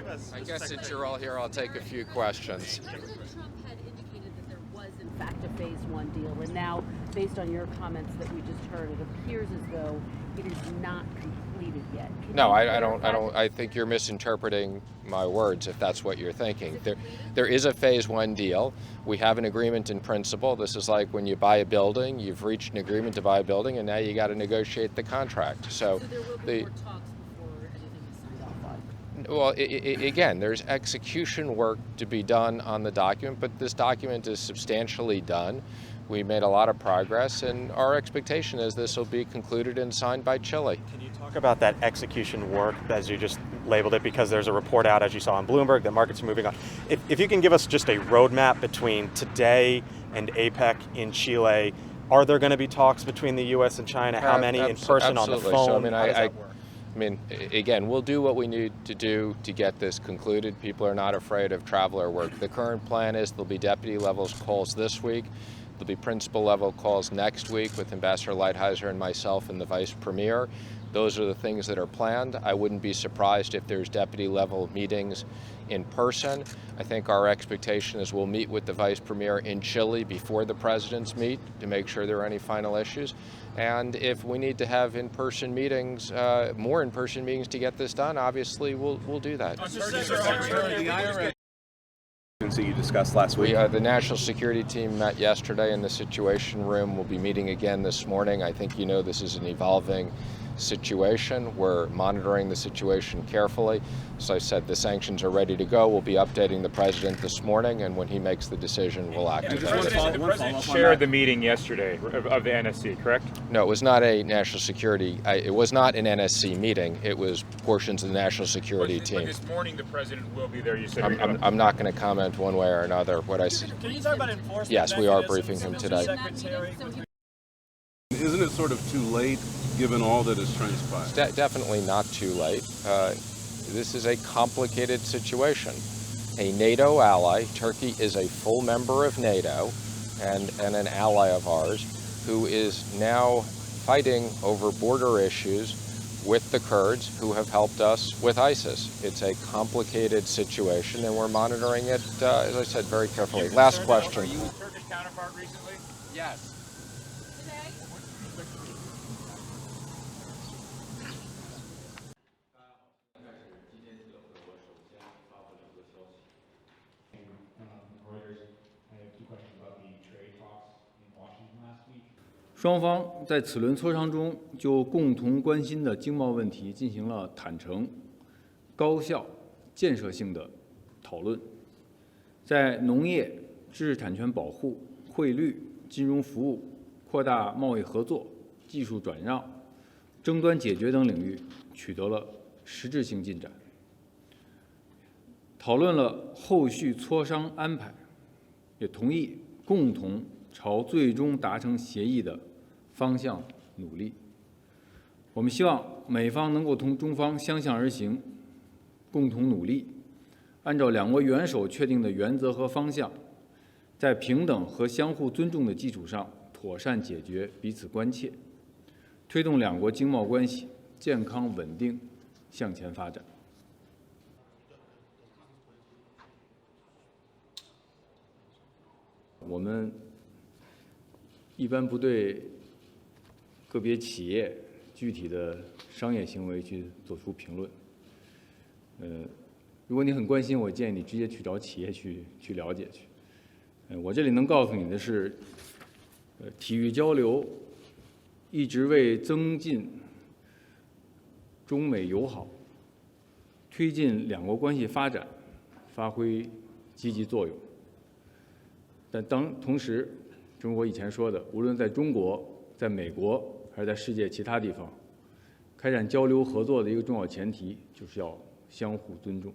I guess since you're all here, I'll take a few questions. President Trump had indicated that there was, in fact, a phase one deal, and now, based on your comments that we just heard, it appears as though it is not completed yet. No, I don't. I think you're misinterpreting my words if that's what you're thinking. There is a phase one deal. We have an agreement in principle. This is like when you buy a building, you've reached an agreement to buy a building, and now you got to negotiate the contract. So there will be more talks before anything is signed off on. Well, again, there's execution work to be done on the document, but this document is substantially done. We made a lot of progress, and our expectation is this will be concluded and signed by Chile. Can you talk about that execution work, as you just labeled it, because there's a report out, as you saw on Bloomberg, that markets are moving on. If you can give us just a roadmap between today and APEC in Chile, are there going to be talks between the U.S. and China? How many in person, on the phone? So, How does that work? I mean, again, we'll do what we need to do to get this concluded. People are not afraid of traveler work. The current plan is there'll be deputy levels calls this week. There'll be principal level calls next week with Ambassador Lighthizer and myself and the Vice Premier. Those are the things that are planned. I wouldn't be surprised if there's deputy level meetings in person. I think our expectation is we'll meet with the Vice Premier in Chile before the presidents meet to make sure there are any final issues. And if we need to have in-person meetings, more in-person meetings to get this done, obviously we'll do that. You discussed last week. The national security team met yesterday in the Situation Room. We'll be meeting again this morning. I think you know this is an evolving situation. We're monitoring the situation carefully. As I said, the sanctions are ready to go. We'll be updating the president this morning, and when he makes the decision, we'll act. The president shared the meeting yesterday of the NSC, correct? No, it was not a national security. It was not an NSC meeting. It was portions of the national security team. But this morning, the president will be there. You said. I'm not going to comment one way or another. What I said. Can you talk about enforcement? Yes, we are briefing him today. Isn't it sort of too late, given all that has transpired? Definitely not too late. This is a complicated situation. A NATO ally, Turkey is a full member of NATO and an ally of ours, who is now fighting over border issues with the Kurds who have helped us with ISIS. It's a complicated situation, and we're monitoring it, as I said, very carefully. Last question. Were you with Turkish counterpart recently? Yes.双方在此轮磋商中就共同关心的经贸问题进行了坦诚、高效、建设性的讨论，在农业、知识产权保护、汇率、金融服务、扩大贸易合作、技术转让、争端解决等领域取得了实质性进展，讨论了后续磋商安排，也同意共同朝最终达成协议的方向努力。我们希望美方能够同中方相向而行，共同努力，按照两国元首确定的原则和方向，在平等和相互尊重的基础上，妥善解决彼此关切，推动两国经贸关系健康稳定向前发展。我们一般不对个别企业具体的商业行为去做出评论。如果你很关心，我建议你直接去找企业去了解去。我这里能告诉你的是，体育交流一直为增进中美友好、推进两国关系发展发挥积极作用。但同时，正如我以前说的，无论在中国、在美国还是在世界其他地方，开展交流合作的一个重要前提就是要相互尊重。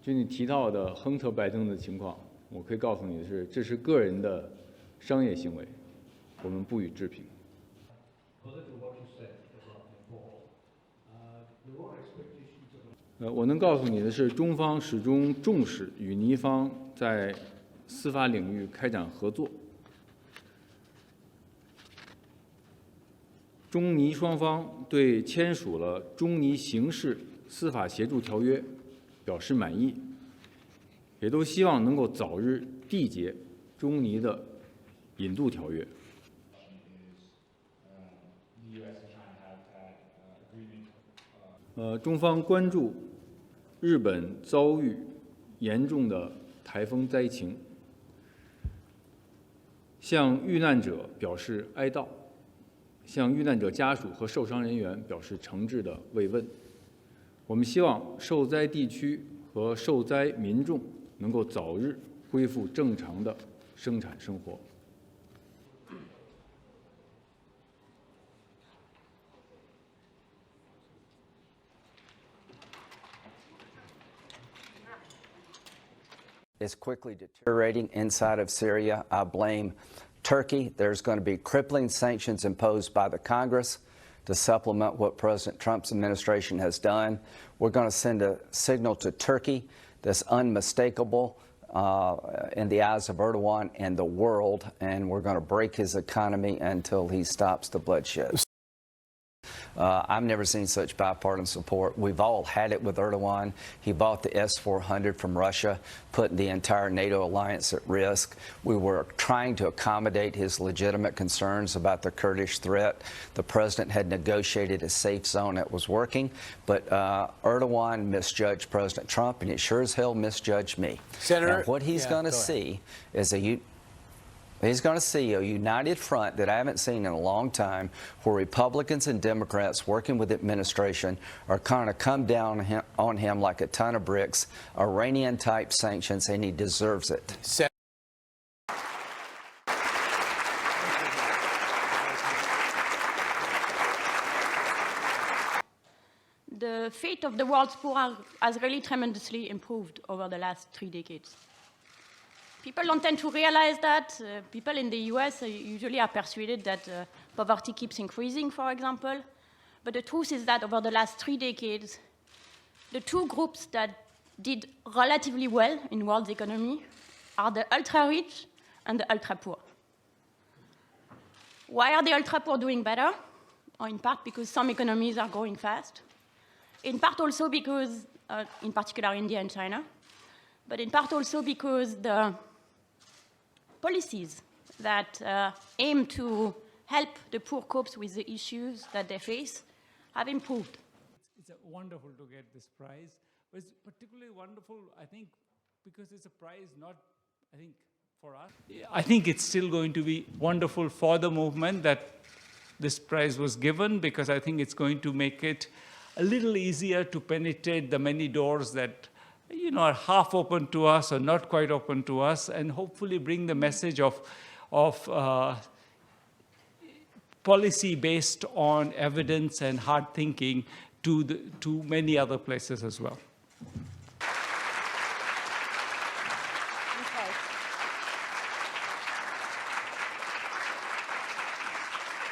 就你提到的亨特·拜登的情况，我可以告诉你的是，这是个人的商业行为，我们不予置评。我能告诉你的是，中方始终重视与尼方在司法领域开展合作。中尼双方对签署了中尼刑事司法协助条约表示满意，也都希望能够早日缔结中尼的引渡条约。中方关注日本遭遇严重的台风灾情，向遇难者表示哀悼，向遇难者家属和受伤人员表示诚挚的慰问。我们希望受灾地区和受灾民众能够早日恢复正常的生产生活。Is quickly deteriorating inside of Syria. I blame Turkey. There's going to be crippling sanctions imposed by the Congress to supplement what President Trump's administration has done. We're going to send a signal to Turkey that's unmistakable in the eyes of Erdogan and the world, and we're going to break his economy until he stops the bloodshed. I've never seen such bipartisan support. We've all had it with Erdogan. He bought the S-400 from Russia, putting the entire NATO alliance at risk. We were trying to accommodate his legitimate concerns about the Kurdish threat. The president had negotiated a safe zone that was working, but Erdogan misjudged President Trump, and he sure as hell misjudged me. Senator, now, what he's going to see is He's going to see a united front that I haven't seen in a long time, where Republicans and Democrats working with the administration are kind of come down on him like a ton of bricks, Iranian-type sanctions, and he deserves it. The fate of the world's poor has really tremendously improved over the last 3 decades. People don't tend to realize that. People in the US usually are persuaded that poverty keeps increasing, for example. But the truth is that over the last 3 decades, the two groups that did relatively well in world economy are the ultra-rich and the ultra-poor. Why are the ultra-poor doing better? Or in part because some economies are growing fast. In part also because, in particular India and China, but in part also because the policies that aim to help the poor cope with the issues that they face have improved. It's wonderful to get this prize. But it's particularly wonderful, I think, because it's a prize not, I think, for us. I think it's still going to be wonderful for the movement that this prize was given, because I think it's going to make it a little easier to penetrate the many doors that are half open to us or not quite open to us, and hopefully bring the message of policy based on evidence and hard thinking to many other places as well.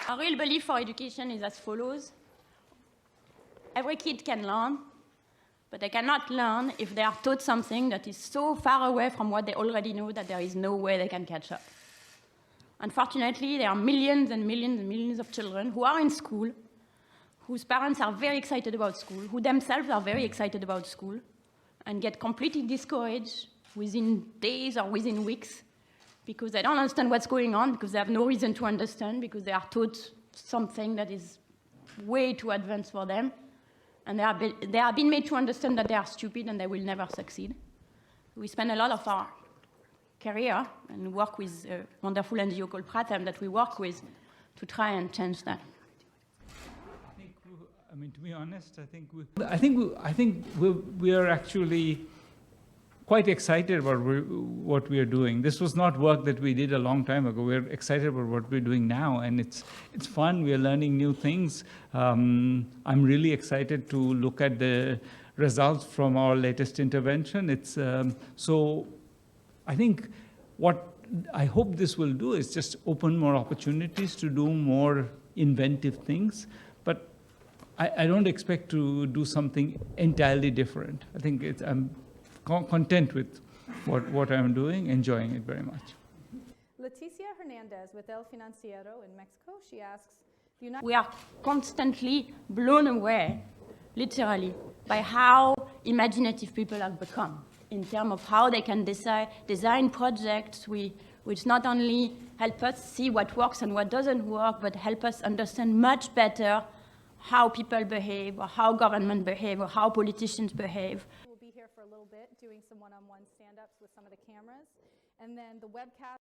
Our real belief for education is as follows. Every kid can learn, but they cannot learn if they are taught something that is so far away from what they already know that there is no way they can catch up. Unfortunately, there are millions and millions and millions of children who are in school, whose parents are very excited about school, who themselves are very excited about school, and get completely discouraged within days or within weeks because they don't understand what's going on, because they have no reason to understand, because they are taught something that is way too advanced for them. And they are being made to understand that they are stupid and they will never succeed. We spend a lot of our career and work with a wonderful NGO called Pratham that we work with to try and change that. I mean, to be honest, I think we are actually quite excited about what we are doing. This was not work that we did a long time ago. We're excited about what we're doing now, and it's fun. We are learning new things. I'm really excited to look at the results from our latest intervention. So I think what I hope this will do is just open more opportunities to do more inventive things. But I don't expect to do something entirely different. I think I'm content with what I'm doing, enjoying it very much. Leticia Hernandez with El Financiero in Mexico, she asks, We are constantly blown away, literally, by how imaginative people have become in terms of how they can design projects which not only help us see what works and what doesn't work, but help us understand much better how people behave, or how government behave, or how politicians behave. We'll be here for a little bit doing some one-on-one stand-ups with some of the cameras, and then the webcast